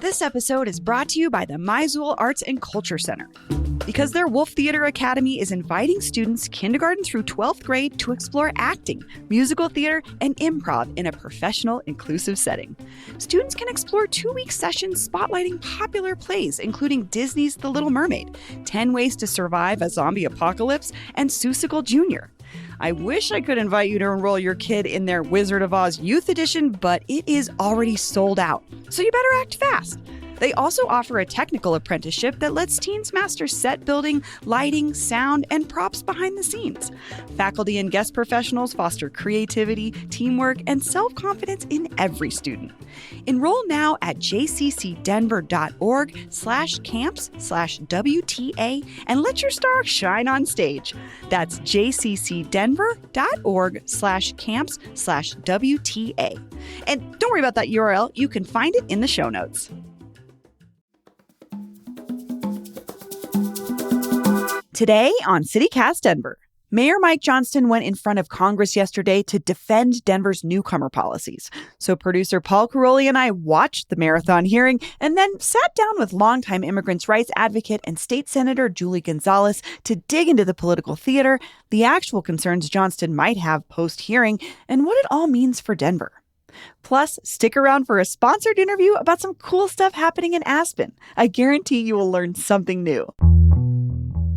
This episode is brought to you by the Missoula Arts and Culture Center. Because their Wolf Theater Academy is inviting students kindergarten through 12th grade to explore acting, musical theater, and improv in a professional, inclusive setting. Students can explore 2-week sessions spotlighting popular plays, including Disney's The Little Mermaid, 10 Ways to Survive a Zombie Apocalypse, and Seussical Jr. I wish I could invite you to enroll your kid in their Wizard of Oz Youth Edition, but it is already sold out, so you better act fast. They also offer a technical apprenticeship that lets teens master set building, lighting, sound, and props behind the scenes. Faculty and guest professionals foster creativity, teamwork, and self-confidence in every student. Enroll now at jccdenver.org/camps/WTA and let your star shine on stage. That's jccdenver.org/camps/WTA. And don't worry about that URL. You can find it in the show notes. Today on CityCast Denver, Mayor Mike Johnston went in front of Congress yesterday to defend Denver's newcomer policies. So producer Paul Caroli and I watched the marathon hearing and then sat down with longtime immigrants' rights advocate and State Senator Julie Gonzalez to dig into the political theater, the actual concerns Johnston might have post-hearing, and what it all means for Denver. Plus, stick around for a sponsored interview about some cool stuff happening in Aspen. I guarantee you will learn something new.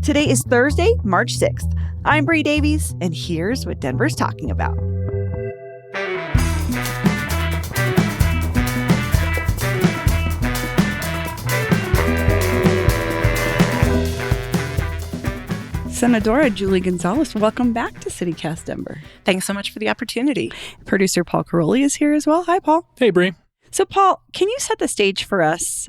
Today is Thursday, March 6th. I'm Bree Davies, and here's what Denver's talking about. Senadora Julie Gonzalez, welcome back to CityCast Denver. Thanks so much for the opportunity. Producer Paul Caroli is here as well. Hi, Paul. Hey, Bree. So, Paul, can you set the stage for us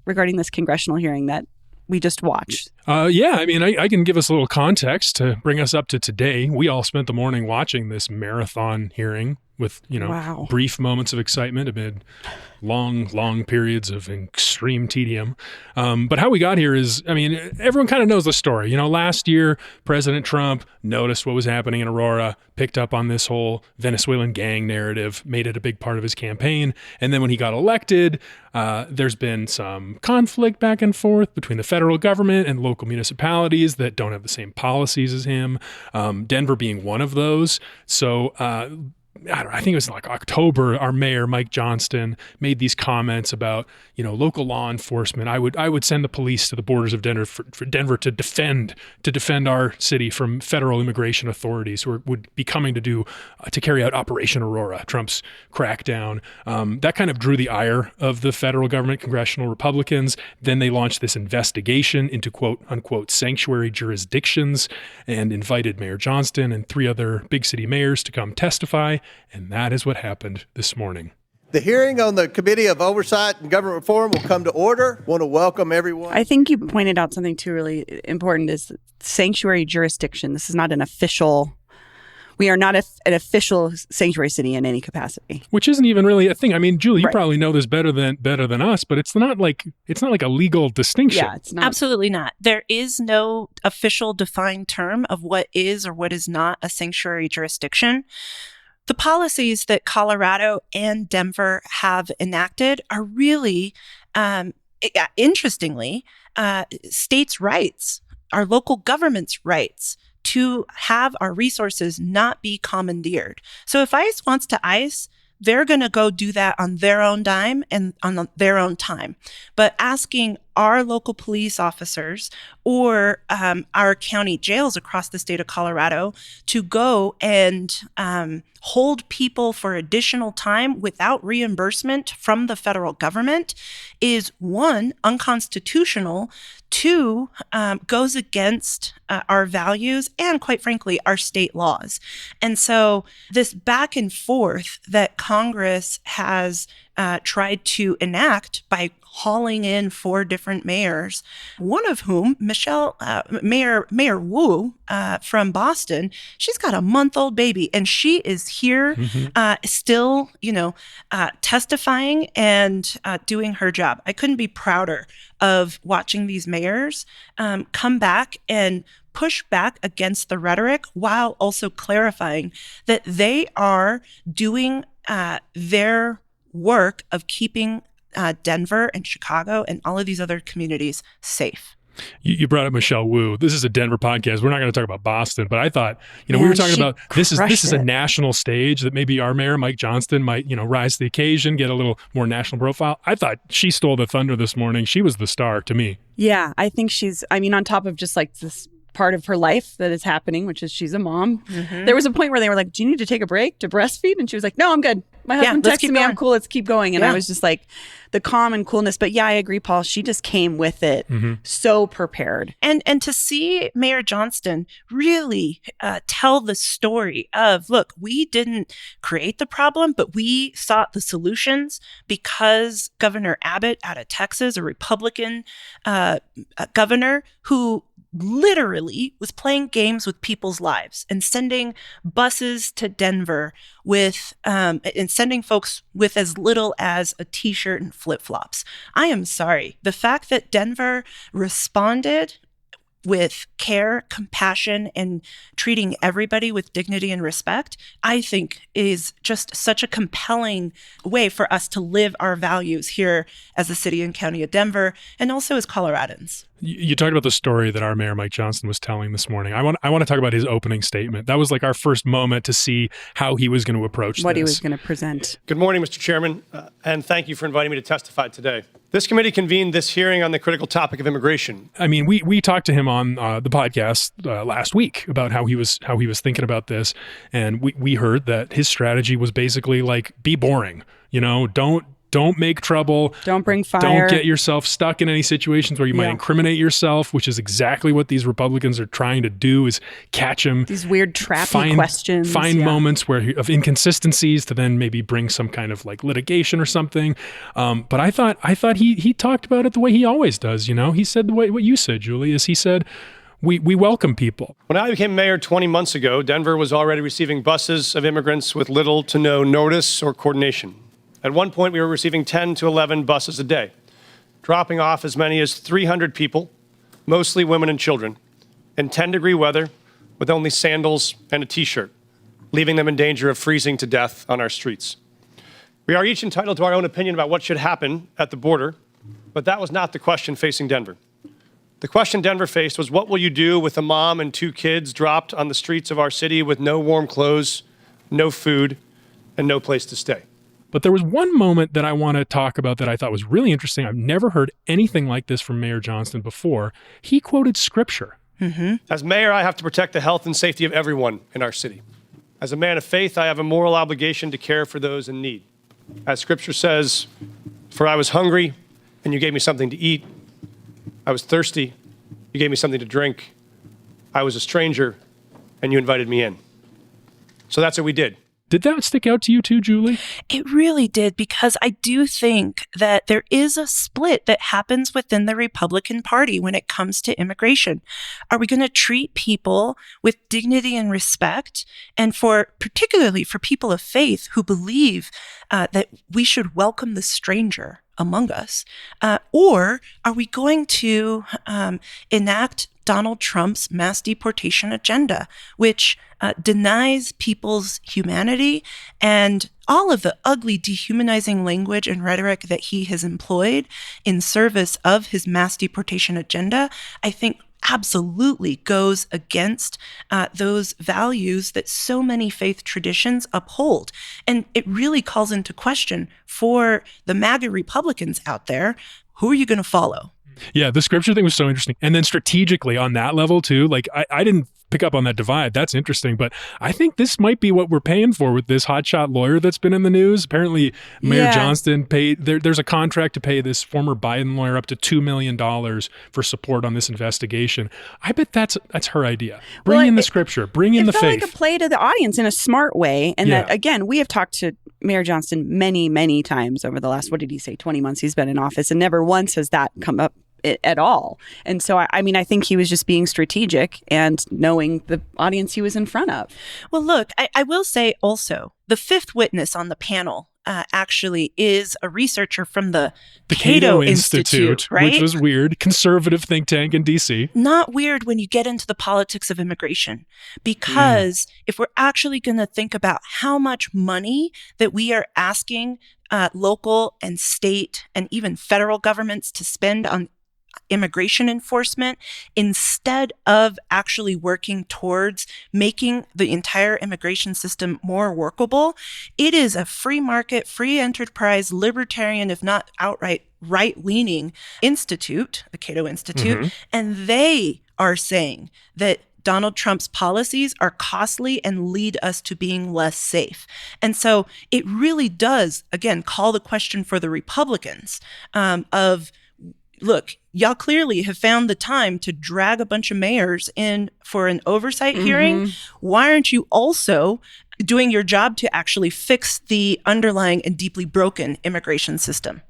regarding this congressional hearing that we just watched? I can give us a little context to bring us up to today. We all spent the morning watching this marathon hearing with, brief moments of excitement amid long periods of extreme tedium. But how we got here is, everyone kind of knows the story. Last year, President Trump noticed what was happening in Aurora, picked up on this whole Venezuelan gang narrative, made it a big part of his campaign. And then when he got elected, there's been some conflict back and forth between the federal government and local municipalities that don't have the same policies as him, Denver being one of those. So I think it was like October, our mayor, Mike Johnston, made these comments about, local law enforcement. I would send the police to the borders of Denver for Denver to defend our city from federal immigration authorities who would be coming to carry out Operation Aurora, Trump's crackdown. That kind of drew the ire of the federal government, congressional Republicans. Then they launched this investigation into quote unquote sanctuary jurisdictions and invited Mayor Johnston and 3 other big city mayors to come testify. And that is what happened this morning. The hearing on the Committee of Oversight and Government Reform will come to order. Want to welcome everyone. I think you pointed out something too really important is sanctuary jurisdiction. This is not an official. We are not an official sanctuary city in any capacity. Which isn't even really a thing. Julie, you Right. probably know this better than us, but it's not like a legal distinction. Yeah, it's not. Absolutely not. There is no official defined term of what is or what is not a sanctuary jurisdiction. The policies that Colorado and Denver have enacted are really, interestingly, states' rights, our local government's rights to have our resources not be commandeered. So if ICE wants to ICE, they're going to go do that on their own dime and on their own time. But asking our local police officers or our county jails across the state of Colorado to go and hold people for additional time without reimbursement from the federal government is, 1, unconstitutional, 2, goes against our values and, quite frankly, our state laws. And so this back and forth that Congress has tried to enact by hauling in 4 different mayors, one of whom, Mayor Wu from Boston, she's got a month-old baby, and she is here still, testifying and doing her job. I couldn't be prouder of watching these mayors come back and push back against the rhetoric while also clarifying that they are doing their work of keeping Denver and Chicago and all of these other communities safe. You brought up Michelle Wu. This is a Denver podcast. We're not going to talk about Boston, but I thought, we were talking about this is a national stage that maybe our mayor, Mike Johnston, might, rise to the occasion, get a little more national profile. I thought she stole the thunder this morning. She was the star to me. Yeah, I think on top of just like this part of her life that is happening, which is she's a mom. Mm-hmm. There was a point where they were like, do you need to take a break to breastfeed? And she was like, no, I'm good. My husband texted me, I'm cool, let's keep going. And I was just like, the calm and coolness. But yeah, I agree, Paul. She just came with it so prepared. And to see Mayor Johnston really tell the story of, look, we didn't create the problem, but we sought the solutions because Governor Abbott out of Texas, a Republican governor who literally was playing games with people's lives and sending buses to Denver with and sending folks with as little as a t-shirt and flip-flops. I am sorry. The fact that Denver responded with care, compassion, and treating everybody with dignity and respect, I think is just such a compelling way for us to live our values here as the city and county of Denver, and also as Coloradans. You talked about the story that our mayor, Mike Johnston, was telling this morning. I want to talk about his opening statement. That was like our first moment to see how he was going to approach what he was going to present. Good morning, Mr. Chairman, and thank you for inviting me to testify today. This committee convened this hearing on the critical topic of immigration. I mean, we talked to him on the podcast last week about how he was thinking about this, and we heard that his strategy was basically like, be boring. Don't make trouble. Don't bring fire. Don't get yourself stuck in any situations where you might incriminate yourself, which is exactly what these Republicans are trying to do, is catch him. These weird trappy questions. Find moments of inconsistencies to then maybe bring some kind of like litigation or something. But I thought he talked about it the way he always does. He said the way what you said, Julie, is he said, we welcome people. When I became mayor 20 months ago, Denver was already receiving buses of immigrants with little to no notice or coordination. At one point, we were receiving 10 to 11 buses a day, dropping off as many as 300 people, mostly women and children, in 10-degree weather with only sandals and a T-shirt, leaving them in danger of freezing to death on our streets. We are each entitled to our own opinion about what should happen at the border, but that was not the question facing Denver. The question Denver faced was, what will you do with a mom and 2 kids dropped on the streets of our city with no warm clothes, no food, and no place to stay? But there was one moment that I want to talk about that I thought was really interesting. I've never heard anything like this from Mayor Johnston before. He quoted scripture. Mm-hmm. As mayor, I have to protect the health and safety of everyone in our city. As a man of faith, I have a moral obligation to care for those in need. As scripture says, for I was hungry, and you gave me something to eat. I was thirsty, you gave me something to drink. I was a stranger, and you invited me in. So that's what we did. Did that stick out to you too, Julie? It really did, because I do think that there is a split that happens within the Republican Party when it comes to immigration. Are we going to treat people with dignity and respect? And particularly for people of faith who believe that we should welcome the stranger among us? Or are we going to enact Donald Trump's mass deportation agenda, which denies people's humanity and all of the ugly, dehumanizing language and rhetoric that he has employed in service of his mass deportation agenda, I think absolutely goes against those values that so many faith traditions uphold. And it really calls into question for the MAGA Republicans out there, who are you going to follow? Yeah, the scripture thing was so interesting. And then strategically on that level too, like I didn't pick up on that divide. That's interesting. But I think this might be what we're paying for with this hotshot lawyer that's been in the news. Apparently, Mayor Johnston paid, there's a contract to pay this former Biden lawyer up to $2 million for support on this investigation. I bet that's her idea. Bring in the scripture, bring in the faith. It felt like a play to the audience in a smart way. And that, again, we have talked to Mayor Johnston many, many times over the last, 20 months he's been in office, and never once has that come up at all. And so, I think he was just being strategic and knowing the audience he was in front of. Well, look, I will say also, the fifth witness on the panel actually is a researcher from the Cato Institute, right? Which was weird. Conservative think tank in D.C. Not weird when you get into the politics of immigration, because if we're actually going to think about how much money that we are asking local and state and even federal governments to spend on immigration enforcement instead of actually working towards making the entire immigration system more workable. It is a free market, free enterprise, libertarian, if not outright right-leaning institute, the Cato Institute, and they are saying that Donald Trump's policies are costly and lead us to being less safe. And so it really does, again, call the question for the Republicans of, look, y'all clearly have found the time to drag a bunch of mayors in for an oversight hearing. Why aren't you also doing your job to actually fix the underlying and deeply broken immigration system?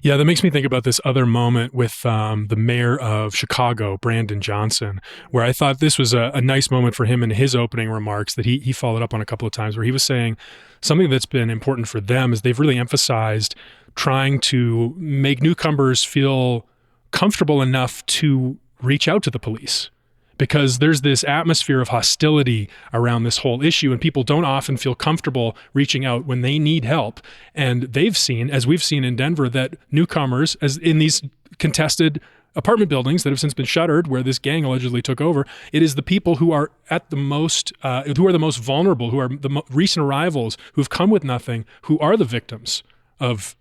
Yeah, that makes me think about this other moment with the mayor of Chicago, Brandon Johnston, where I thought this was a nice moment for him in his opening remarks that he followed up on a couple of times, where he was saying something that's been important for them is they've really emphasized trying to make newcomers feel comfortable enough to reach out to the police, because there's this atmosphere of hostility around this whole issue, and people don't often feel comfortable reaching out when they need help. And they've seen, as we've seen in Denver, that newcomers, as in these contested apartment buildings that have since been shuttered, where this gang allegedly took over, it is the people who are at the most, who are the most vulnerable, who are the recent arrivals, who've come with nothing, who are the victims of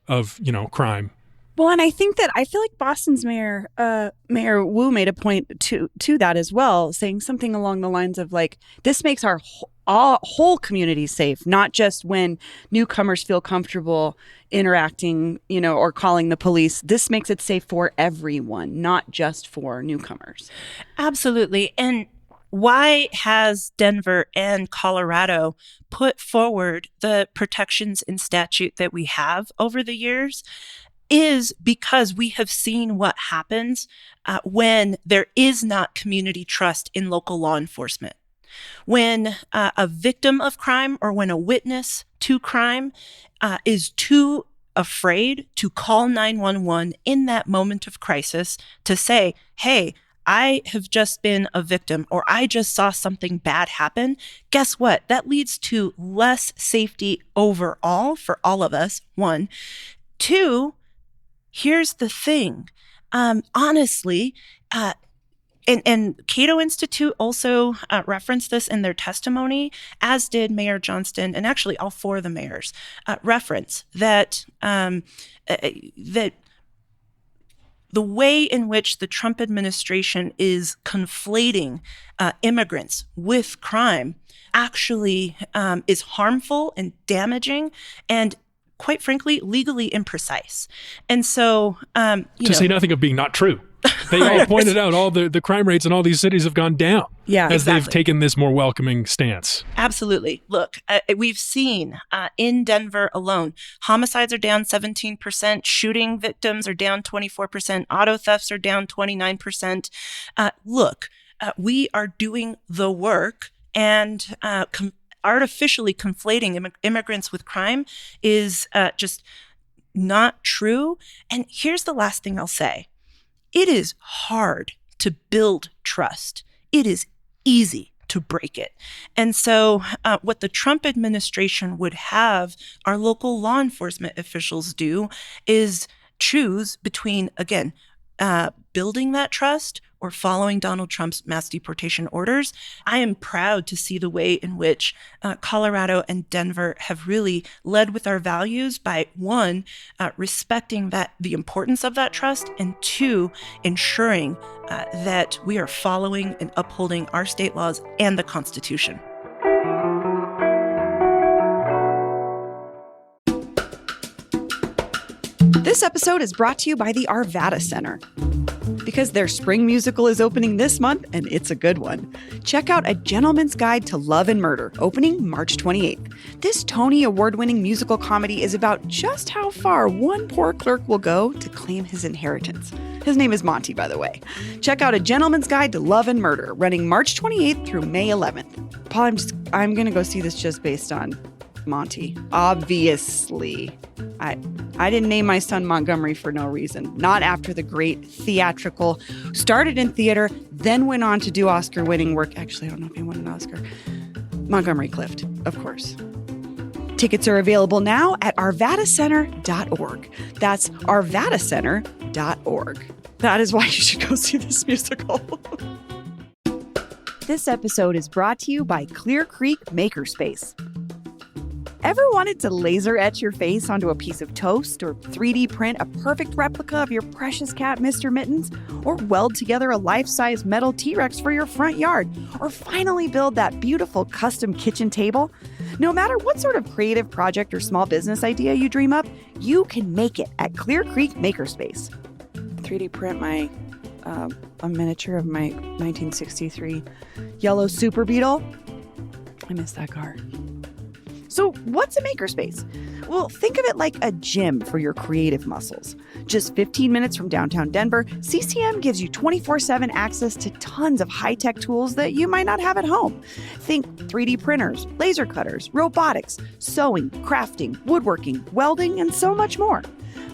crime. Well, and I feel like Boston's Mayor Wu made a point to that as well, saying something along the lines of like, this makes our whole community safe, not just when newcomers feel comfortable interacting, or calling the police. This makes it safe for everyone, not just for newcomers. Absolutely. And why has Denver and Colorado put forward the protections in statute that we have over the years? Is because we have seen what happens when there is not community trust in local law enforcement. When a victim of crime or when a witness to crime is too afraid to call 911 in that moment of crisis to say, hey, I have just been a victim, or I just saw something bad happen. Guess what? That leads to less safety overall for all of us, one. Two, here's the thing. Honestly, and Cato Institute also referenced this in their testimony, as did Mayor Johnston, and actually all four of the mayors reference that that the way in which the Trump administration is conflating immigrants with crime actually is harmful and damaging and, quite frankly, legally imprecise. And so, to say nothing of being not true. They all pointed out all the crime rates in all these cities have gone down as they've taken this more welcoming stance. Absolutely. Look, we've seen in Denver alone, homicides are down 17%, shooting victims are down 24%, auto thefts are down 29%. Look, we are doing the work, and artificially conflating immigrants with crime is just not true. And here's the last thing I'll say. It is hard to build trust. It is easy to break it. And so what the Trump administration would have our local law enforcement officials do is choose between, again, building that trust or following Donald Trump's mass deportation orders. I am proud to see the way in which Colorado and Denver have really led with our values by, one, respecting the importance of that trust, and two, ensuring that we are following and upholding our state laws and the Constitution. This episode is brought to you by the Arvada Center, because their spring musical is opening this month, and it's a good one. Check out A Gentleman's Guide to Love and Murder, opening March 28th. This Tony Award-winning musical comedy is about just how far one poor clerk will go to claim his inheritance. His name is Monty, by the way. Check out A Gentleman's Guide to Love and Murder, running March 28th through May 11th. Paul, I'm going to go see this just based on Monty. Obviously. I didn't name my son Montgomery for no reason. Not after the great theatrical, started in theater, then went on to do Oscar-winning work. Actually, I don't know if he won an Oscar. Montgomery Clift, of course. Tickets are available now at arvatacenter.org. That's arvatacenter.org. That is why you should go see this musical. This episode is brought to you by Clear Creek Makerspace. Ever wanted to laser etch your face onto a piece of toast, or 3D print a perfect replica of your precious cat, Mr. Mittens, or weld together a life-size metal T-Rex for your front yard, or finally build that beautiful custom kitchen table? No matter what sort of creative project or small business idea you dream up, you can make it at Clear Creek Makerspace. 3D print a miniature of my 1963 yellow Super Beetle. I miss that car. So what's a makerspace? Well, think of it like a gym for your creative muscles. Just 15 minutes from downtown Denver, CCM gives you 24/7 access to tons of high-tech tools that you might not have at home. Think 3D printers, laser cutters, robotics, sewing, crafting, woodworking, welding, and so much more.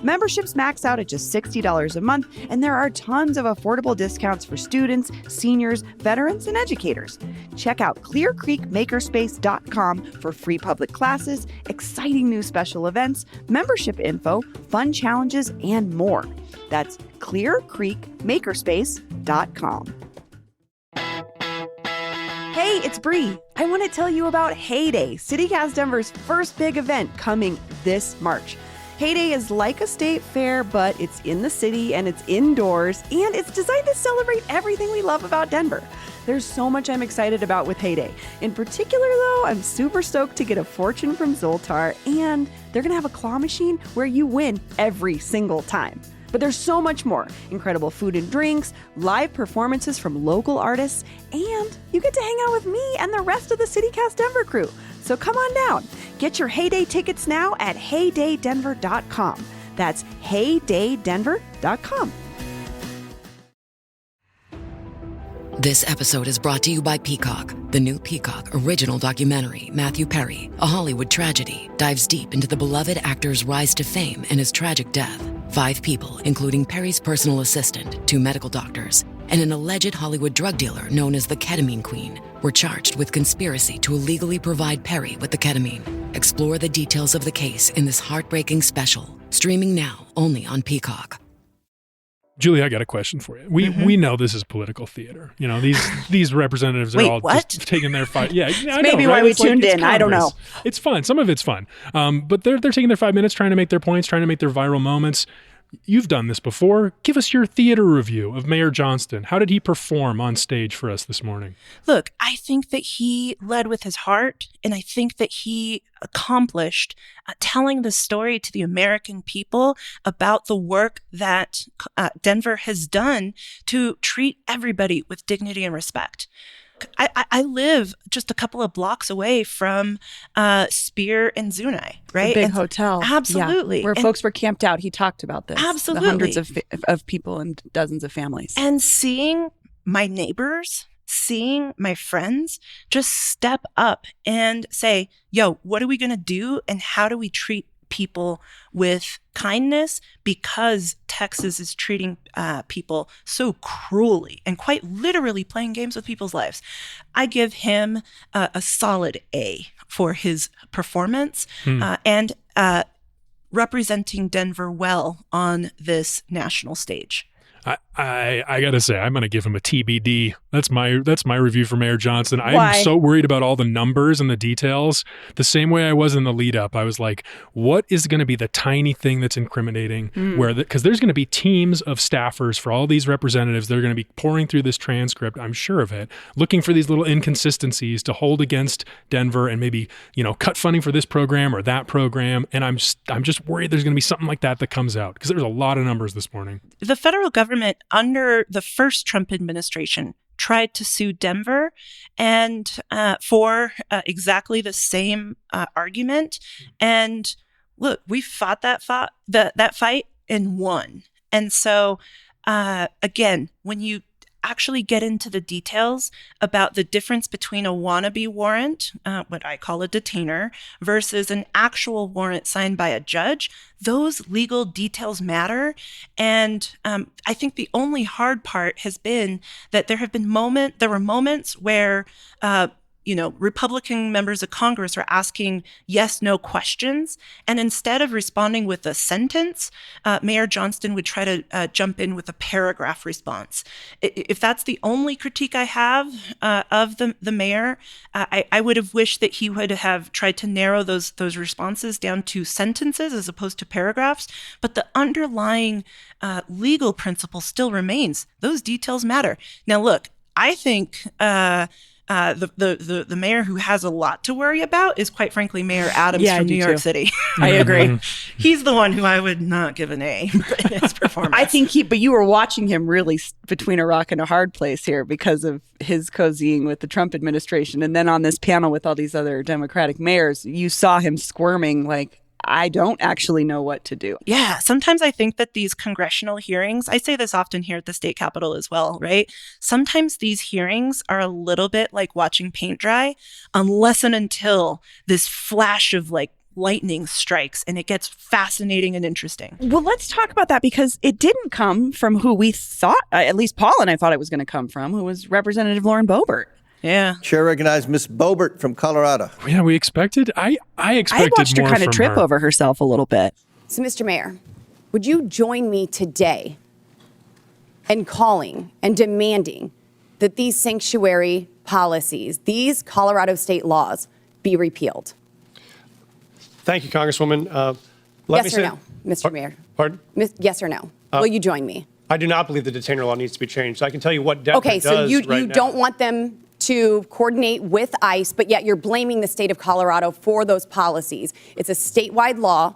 Memberships max out at just $60 a month, and there are tons of affordable discounts for students, seniors, veterans, and educators. Check out clearcreekmakerspace.com for free public classes, exciting new special events, membership info, fun challenges, and more. That's clearcreekmakerspace.com. Hey, it's Bree. I want to tell you about Heyday, CityCast Denver's first big event coming this March. Heyday is like a state fair, but it's in the city and it's indoors, and it's designed to celebrate everything we love about Denver. There's so much I'm excited about with Heyday. In particular, though, I'm super stoked to get a fortune from Zoltar, and they're going to have a claw machine where you win every single time. But there's so much more. Incredible food and drinks, live performances from local artists, and you get to hang out with me and the rest of the CityCast Denver crew. So come on down. Get your Heyday tickets now at heydaydenver.com. That's heydaydenver.com. This episode is brought to you by Peacock. The new Peacock original documentary, Matthew Perry, A Hollywood Tragedy, dives deep into the beloved actor's rise to fame and his tragic death. 5 people, including Perry's personal assistant, 2 medical doctors, and an alleged Hollywood drug dealer known as the Ketamine Queen, were charged with conspiracy to illegally provide Perry with the ketamine. Explore the details of the case in this heartbreaking special, streaming now only on Peacock. Julie, I got a question for you. We know this is political theater. You know, these representatives are all just taking their fight. Yeah, I maybe know, right? why we tuned in. I don't know. It's fun. Some of it's fun. But they're taking their 5 minutes trying to make their points, trying to make their viral moments. You've done this before. Give us your theater review of Mayor Johnston. How did he perform on stage for us this morning? Look, I think that he led with his heart, and I think that he accomplished telling the story to the American people about the work that Denver has done to treat everybody with dignity and respect. I live just a couple of blocks away from Spear and Zunai, right? The big hotel. Absolutely. Yeah, where folks were camped out. He talked about this. Absolutely. The hundreds of people and dozens of families. And seeing my neighbors, seeing my friends just step up and say, yo, what are we going to do? And how do we treat people with kindness, because Texas is treating people so cruelly and quite literally playing games with people's lives. I give him a solid A for his performance and representing Denver well on this national stage. I gotta say, I'm gonna give him a TBD. That's my review for Mayor Johnston. Why? I'm so worried about all the numbers and the details. The same way I was in the lead up. I was like, what is gonna be the tiny thing that's incriminating? Because there's gonna be teams of staffers for all these representatives. They're gonna be pouring through this transcript, I'm sure of it, looking for these little inconsistencies to hold against Denver and maybe, cut funding for this program or that program. And I'm just worried there's gonna be something like that comes out, because there was a lot of numbers this morning. The federal government under the first Trump administration tried to sue Denver and for exactly the same argument. And look, we fought that fight and won. And so again, when you actually get into the details about the difference between a wannabe warrant, what I call a detainer, versus an actual warrant signed by a judge, those legal details matter. And I think the only hard part has been that there were moments where Republican members of Congress are asking yes/no questions. And instead of responding with a sentence, Mayor Johnston would try to jump in with a paragraph response. If that's the only critique I have of the mayor, I would have wished that he would have tried to narrow those responses down to sentences as opposed to paragraphs. But the underlying legal principle still remains. Those details matter. Now, look, I think the mayor who has a lot to worry about is, quite frankly, Mayor Adams from New York City. I agree. He's the one who I would not give an A in his performance. I think but you were watching him really between a rock and a hard place here because of his cozying with the Trump administration. And then on this panel with all these other Democratic mayors, you saw him squirming like, I don't actually know what to do. Yeah, sometimes I think that these congressional hearings, I say this often here at the state capitol as well, right? Sometimes these hearings are a little bit like watching paint dry, unless and until this flash of lightning strikes and it gets fascinating and interesting. Well, let's talk about that because it didn't come from who we thought, at least Paul and I thought it was going to come from, who was Representative Lauren Boebert. Yeah. Chair recognized Ms. Boebert from Colorado. Yeah, we expected. I expected I watched her more kind of from trip her. over herself a little bit. So, Mr. Mayor, would you join me today in calling and demanding that these sanctuary policies, these Colorado state laws, be repealed? Thank you, Congresswoman. Yes or no, Mr. Mayor? Pardon? Yes or no? Will you join me? I do not believe the detainer law needs to be changed. I can tell you what Denver Okay, does so you right now. don't want them to coordinate with ICE, but yet you're blaming the state of Colorado for those policies. It's a statewide law.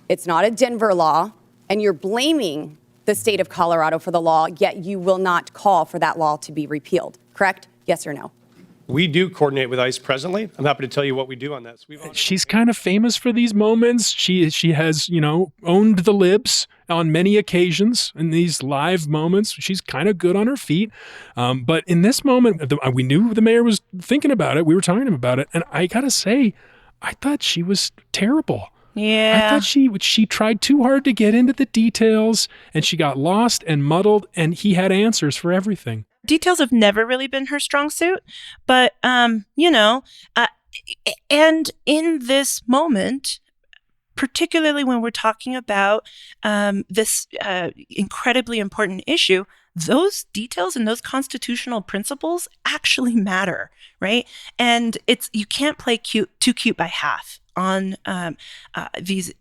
It's not a Denver law. And you're blaming the state of Colorado for the law, yet you will not call for that law to be repealed. Correct? Yes or no? We do coordinate with ICE presently. I'm happy to tell you what we do on that. So She's kind of famous for these moments. She has, owned the libs on many occasions in these live moments. She's kind of good on her feet. But in this moment, we knew the mayor was thinking about it. We were talking about it. And I got to say, I thought she was terrible. Yeah. I thought she tried too hard to get into the details and she got lost and muddled and he had answers for everything. Details have never really been her strong suit, but, and in this moment, particularly when we're talking about this incredibly important issue, those details and those constitutional principles actually matter, right? And you can't play too cute by half on this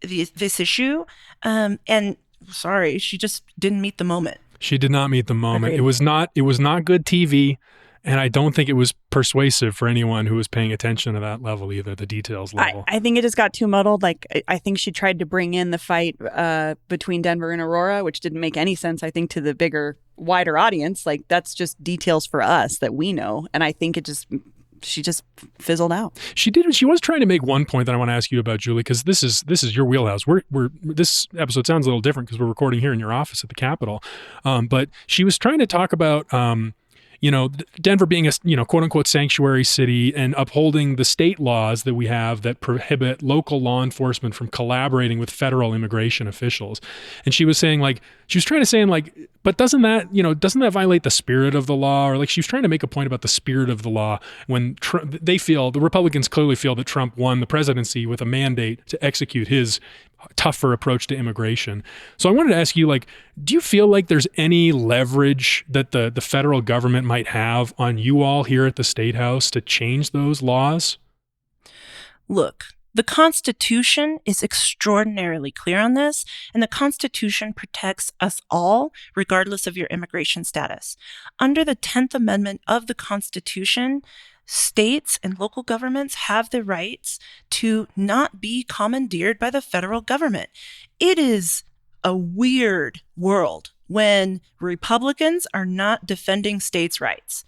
issue. And sorry, she just didn't meet the moment. She did not meet the moment. Agreed. It was not good TV, and I don't think it was persuasive for anyone who was paying attention to that level either, the details level. I think it just got too muddled. I think she tried to bring in the fight between Denver and Aurora, which didn't make any sense, I think, to the bigger, wider audience. That's just details for us that we know. And I think she just fizzled out. She did. She was trying to make one point that I want to ask you about, Julie, because this is your wheelhouse. This episode sounds a little different because we're recording here in your office at the Capitol. But she was trying to talk about, Denver being a, quote unquote sanctuary city and upholding the state laws that we have that prohibit local law enforcement from collaborating with federal immigration officials. And she was saying but doesn't that violate the spirit of the law? Or she was trying to make a point about the spirit of the law when the Republicans clearly feel that Trump won the presidency with a mandate to execute his tougher approach to immigration. So I wanted to ask you, do you feel like there's any leverage that the federal government might have on you all here at the State House to change those laws? Look, the Constitution is extraordinarily clear on this, and the Constitution protects us all, regardless of your immigration status. Under the 10th Amendment of the Constitution, states and local governments have the rights to not be commandeered by the federal government. It is a weird world when Republicans are not defending states' rights.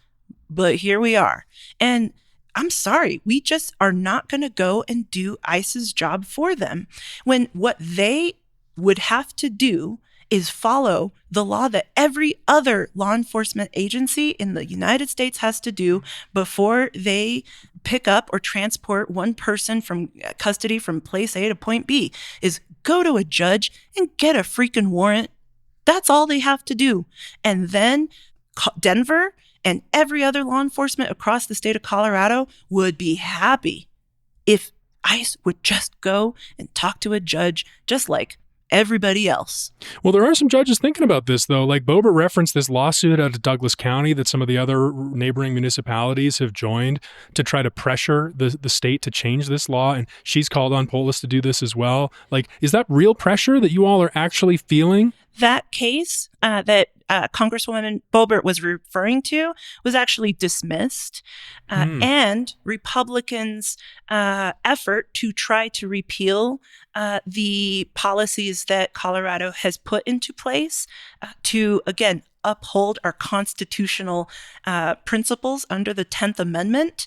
But here we are. And I'm sorry, we just are not going to go and do ICE's job for them when what they would have to do is follow the law that every other law enforcement agency in the United States has to do before they pick up or transport one person from custody from place A to point B, is go to a judge and get a freaking warrant. That's all they have to do. And then Denver And every other law enforcement across the state of Colorado would be happy if ICE would just go and talk to a judge just like everybody else. Well, there are some judges thinking about this, though. Like Boebert referenced this lawsuit out of Douglas County that some of the other neighboring municipalities have joined to try to pressure the state to change this law. And she's called on Polis to do this as well. Like, is that real pressure that you all are actually feeling? That case that Congresswoman Boebert was referring to was actually dismissed. And Republicans' effort to try to repeal the policies that Colorado has put into place to, again, uphold our constitutional principles under the 10th Amendment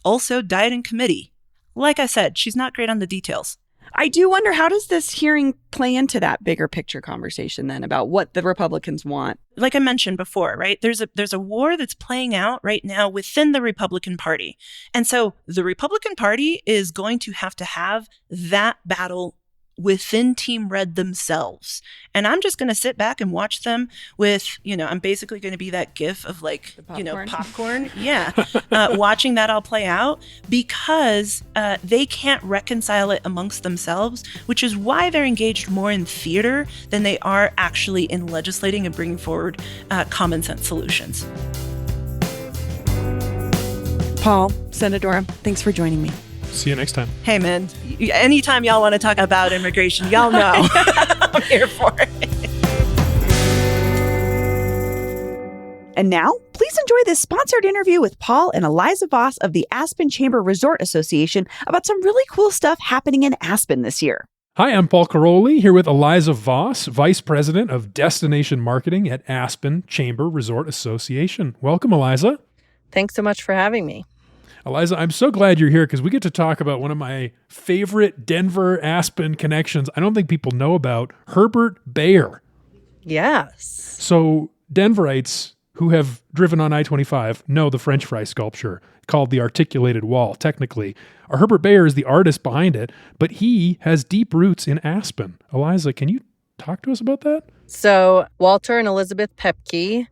also died in committee. Like I said, she's not great on the details. I do wonder, how does this hearing play into that bigger picture conversation then about what the Republicans want? Like I mentioned before, right? There's a war that's playing out right now within the Republican Party. And so the Republican Party is going to have that battle within Team Red themselves. And I'm just going to sit back and watch them with, I'm basically going to be that gif of like, popcorn. Yeah. Watching that all play out because they can't reconcile it amongst themselves, which is why they're engaged more in theater than they are actually in legislating and bringing forward common sense solutions. Paul, Senadora, thanks for joining me. See you next time. Hey, man, anytime y'all want to talk about immigration, y'all know I'm here for it. And now, please enjoy this sponsored interview with Paul and Eliza Voss of the Aspen Chamber Resort Association about some really cool stuff happening in Aspen this year. Hi, I'm Paul Caroli here with Eliza Voss, Vice President of Destination Marketing at Aspen Chamber Resort Association. Welcome, Eliza. Thanks so much for having me. Eliza, I'm so glad you're here because we get to talk about one of my favorite Denver Aspen connections I don't think people know about, Herbert Bayer. Yes. So Denverites who have driven on I-25 know the French fry sculpture called the Articulated Wall, technically. Herbert Bayer is the artist behind it, but he has deep roots in Aspen. Eliza, can you talk to us about that? So Walter and Elizabeth Pepke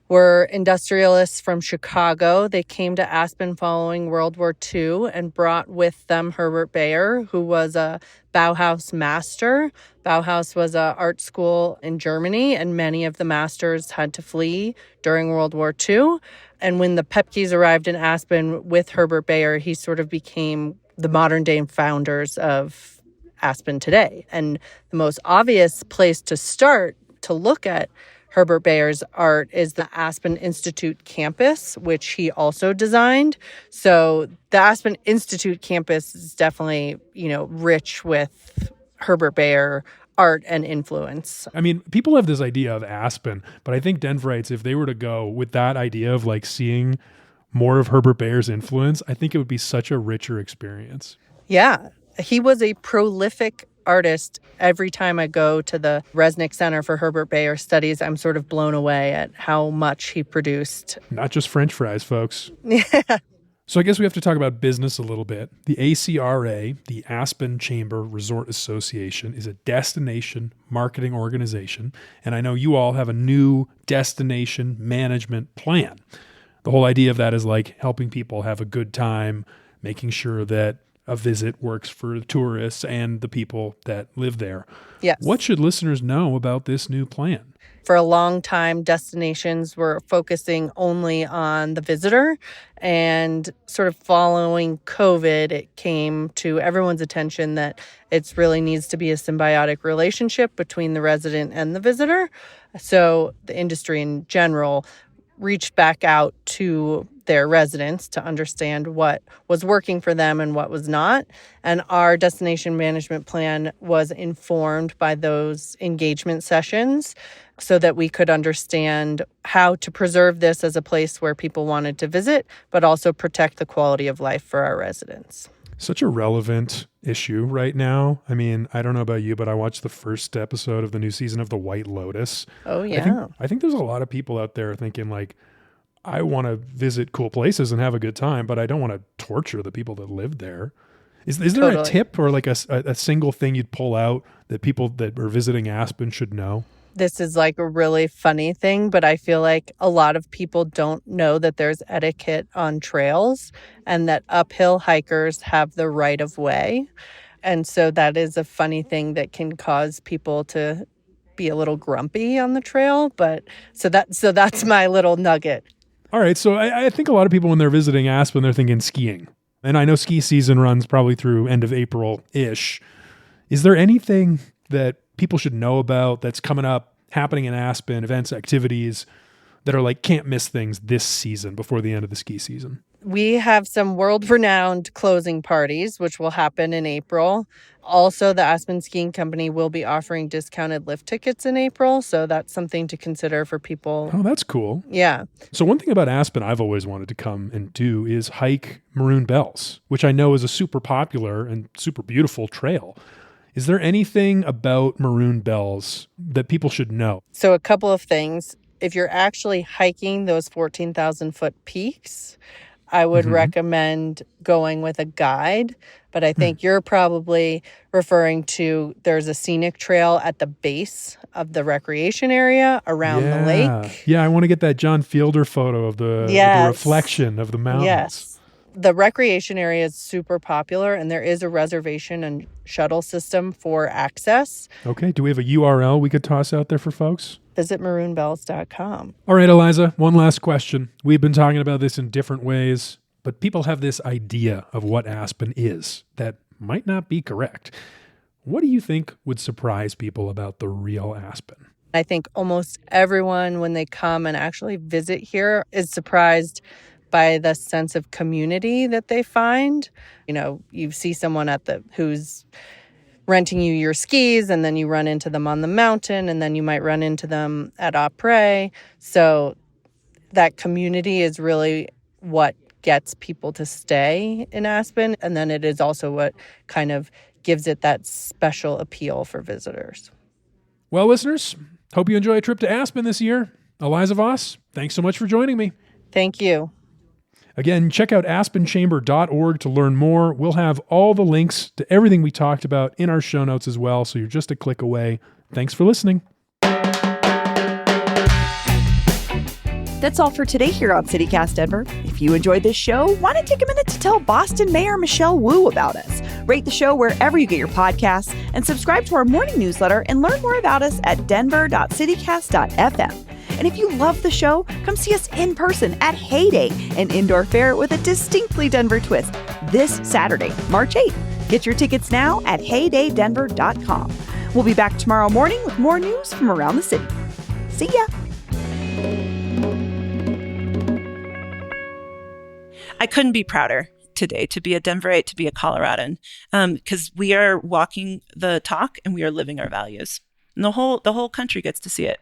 were industrialists from Chicago. They came to Aspen following World War II and brought with them Herbert Bayer, who was a Bauhaus master. Bauhaus was an art school in Germany, and many of the masters had to flee during World War II. And when the Pepkes arrived in Aspen with Herbert Bayer, he sort of became the modern-day founders of Aspen today. And the most obvious place to start to look at Herbert Bayer's art is the Aspen Institute campus, which he also designed. So the Aspen Institute campus is definitely, rich with Herbert Bayer art and influence. I mean, people have this idea of Aspen, but I think Denverites, if they were to go with that idea of like seeing more of Herbert Bayer's influence, I think it would be such a richer experience. Yeah, he was a prolific artist. Every time I go to the Resnick Center for Herbert Bayer Studies, I'm sort of blown away at how much he produced. Not just French fries, folks. Yeah. So I guess we have to talk about business a little bit. The ACRA, the Aspen Chamber Resort Association, is a destination marketing organization, and I know you all have a new destination management plan. The whole idea of that is like helping people have a good time, making sure that a visit works for the tourists and the people that live there. Yes. What should listeners know about this new plan? For a long time, destinations were focusing only on the visitor, and sort of following COVID, it came to everyone's attention that it really needs to be a symbiotic relationship between the resident and the visitor. So the industry in general reached back out to their residents to understand what was working for them and what was not. And our destination management plan was informed by those engagement sessions so that we could understand how to preserve this as a place where people wanted to visit, but also protect the quality of life for our residents. Such a relevant issue right now. I mean, I don't know about you, but I watched the first episode of the new season of The White Lotus. Oh, yeah. I think there's a lot of people out there thinking like, I want to visit cool places and have a good time, but I don't want to torture the people that live there. Is there Totally. a tip or like a single thing you'd pull out that people that are visiting Aspen should know? this is like a really funny thing, but I feel like a lot of people don't know that there's etiquette on trails and that uphill hikers have the right of way. And so that is a funny thing that can cause people to be a little grumpy on the trail. But so that's my little nugget. All right. So I think a lot of people, when they're visiting Aspen, they're thinking skiing. And I know ski season runs probably through end of April-ish. Is there anything that people should know about that's coming up, happening in Aspen, events, activities that are like can't miss things this season before the end of the ski season? We have some world-renowned closing parties, which will happen in April. Also, the Aspen Skiing Company will be offering discounted lift tickets in April, so that's something to consider for people. Oh, that's cool. Yeah. So one thing about Aspen I've always wanted to come and do is hike Maroon Bells, which I know is a super popular and super beautiful trail. Is there anything about Maroon Bells that people should know? So a couple of things. If you're actually hiking those 14,000-foot peaks, I would recommend going with a guide, but I think you're probably referring to there's a scenic trail at the base of the recreation area around the lake. Yeah, I want to get that John Fielder photo of the reflection of the mountains. Yes. The recreation area is super popular, and there is a reservation and shuttle system for access. Okay, do we have a URL we could toss out there for folks? Visit maroonbells.com. All right, Eliza, one last question. We've been talking about this in different ways, but people have this idea of what Aspen is that might not be correct. What do you think would surprise people about the real Aspen? I think almost everyone, when they come and actually visit here, is surprised by the sense of community that they find. You know, you see someone who's renting you your skis, and then you run into them on the mountain, and then you might run into them at après. So that community is really what gets people to stay in Aspen. And then it is also what kind of gives it that special appeal for visitors. Well, listeners, hope you enjoy a trip to Aspen this year. Eliza Voss, thanks so much for joining me. Thank you. Again, check out aspenchamber.org to learn more. We'll have all the links to everything we talked about in our show notes as well, so you're just a click away. Thanks for listening. That's all for today here on CityCast Denver. If you enjoyed this show, why not take a minute to tell Boston Mayor Michelle Wu about us? Rate the show wherever you get your podcasts and subscribe to our morning newsletter and learn more about us at denver.citycast.fm. And if you love the show, come see us in person at Heyday, an indoor fair with a distinctly Denver twist, this Saturday, March 8th. Get your tickets now at heydaydenver.com. We'll be back tomorrow morning with more news from around the city. See ya! I couldn't be prouder today to be a Denverite, to be a Coloradan, because we are walking the talk and we are living our values. And the whole country gets to see it.